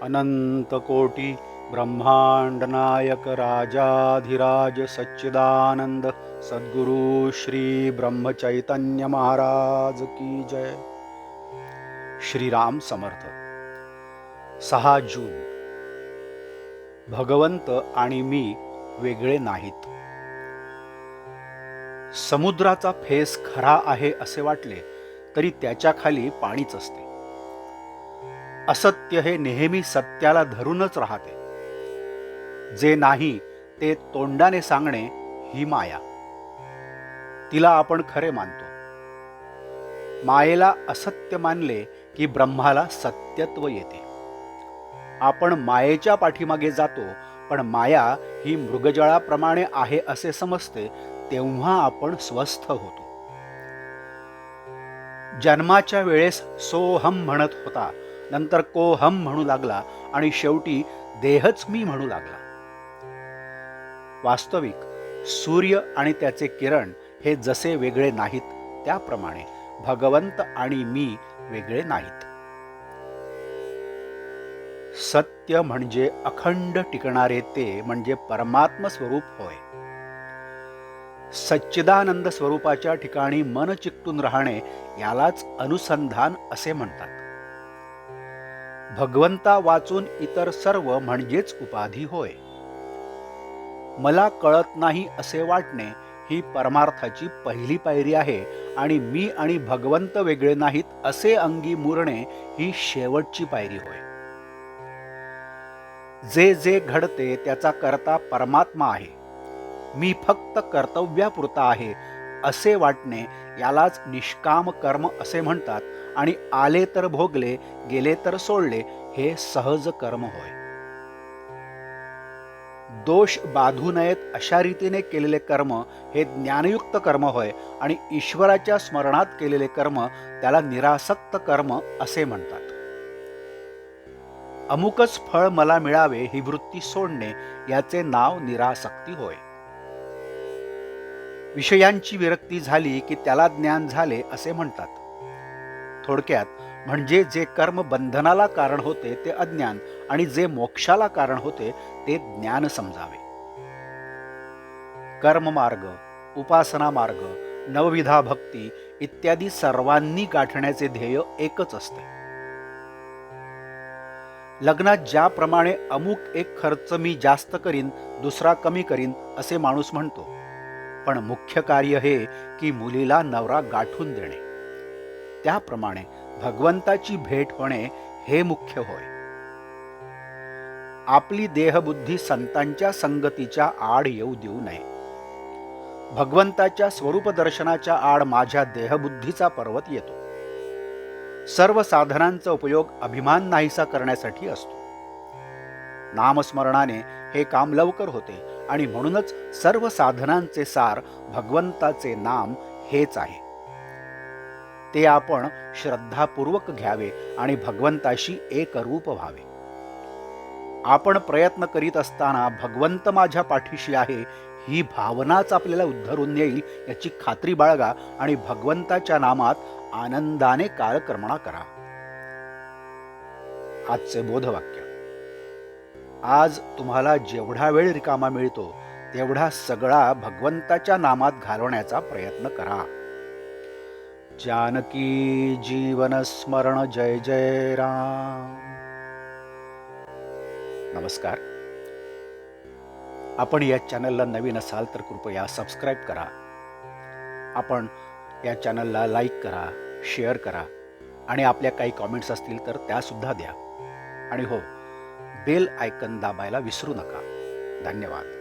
अनंत कोटी ब्रह्मांड नायक राजाधिराज सच्चिदानंद सद्गुरु श्री ब्रह्म चैतन्य महाराज की जय। श्रीराम समर्थ। 6 जून। भगवंत आणि मी वेगळे नाहीत। समुद्राचा फेस खरा आहे असे वाटले तरी त्याच्या खाली पाणीच असते। असत्य हे नेहमी सत्याला धरूनच राहते। जे नाही ते तोंडाने सांगणे ही माया। तिला आपण खरे मानतो। मायेला असत्य मानले की ब्रह्माला सत्यत्व येते। आपण मायेच्या पाठीमागे जातो, पण माया ही मृगजळाप्रमाणे आहे असे समजते, तेव्हा आपण स्वस्थ होतो। जन्माच्या वेळेस सोहम म्हणत होता, नंतर कोहम म्हणू लागला आणि शेवटी देहच मी म्हणू लागला। वास्तविक सूर्य आणि त्याचे किरण हे जसे वेगळे नाहीत, त्याप्रमाणे भगवंत आणि मी वेगळे नाहीत। सत्य म्हणजे अखंड टिकणारे ते म्हणजे परमात्म स्वरूप होय। सच्चिदानंद स्वरूपाच्या ठिकाणी मन चिकटून राहणे यालाच अनुसंधान असे म्हणतात। भगवंता वाचून इतर सर्व म्हणजेच उपाधी होय। मला कळत नाही असे वाटणे ही परमार्थाची पहिली पायरी आहे आणि मी आणि भगवंत वेगळे नाहीत असे अंगी मुरणे ही शेवटची पायरी होय। जे जे घडते त्याचा करता परमात्मा आहे, मी फक्त कर्तव्यापुरता आहे असे वाटणे यालाच निष्काम कर्म असे म्हणतात आणि आले तर भोगले, गेले तर सोडले हे सहज कर्म होय। दोष बाधू नयेत अशा रीतीने केलेले कर्म हे ज्ञानयुक्त कर्म होय आणि ईश्वराच्या स्मरणात केलेले कर्म त्याला निरासक्त कर्म असे म्हणतात। अमुकच फळ मला मिळावे ही वृत्ती सोडणे याचे नाव निरासक्ती होय। विषयांची विरक्ती झाली की त्याला ज्ञान झाले असे म्हणतात। थोडक्यात म्हणजे जे कर्म बंधनाला कारण होते ते अज्ञान आणि जे मोक्षाला कारण होते ते ज्ञान समजावे। कर्ममार्ग, उपासना मार्ग, नवविधा भक्ती इत्यादी सर्वांनी गाठण्याचे ध्येय एकच असते। लग्नात ज्याप्रमाणे अमुक एक खर्च मी जास्त करीन, दुसरा कमी करीन असे माणूस म्हणतो, पण मुख्य कार्य हे की मुलीला नवरा गाठून देणे। त्याप्रमाणे भगवंताची भेट होणे हे मुख्य होय। आपली देहबुद्धी संतांच्या संगतीच्या आड येऊ देऊ नये। भगवंताच्या स्वरूप दर्शनाच्या आड माझ्या देहबुद्धीचा पर्वत येतो। सर्व साधनांचा उपयोग अभिमान नाहीसा करण्यासाठी असतो। नामस्मरणाने हे काम लवकर होते आणि म्हणूनच सर्व साधनांचे सार भगवंताचे नाम हेच आहे। ते आपण श्रद्धापूर्वक घ्यावे आणि भगवंताशी एकरूप व्हावे। आपण प्रयत्न करीत असताना भगवंत माझ्या पाठीशी आहे ही भावनाच आपल्याला उद्धरून येईल याची खात्री बाळगा आणि भगवंताच्या नामात आनंदाने कालक्रमणा करा। आजचे बोधवाक्य। आज तुम्हाला जेवढा वेळ रिकामा मिळतो तेवढा सगळा भगवंताच्या नामात घालवण्याचा प्रयत्न करा। जानकी जीवन स्मरण जय जय राम। नमस्कार। आपण या चॅनलला नवीन असाल तर कृपया सबस्क्राईब करा। आपण या चॅनलला लाईक करा, शेअर करा आणि आपल्या काही कॉमेंट्स असतील तर त्यासुद्धा द्या। आणि हो, बेल आयकॉन दाबायला विसरू नका। धन्यवाद।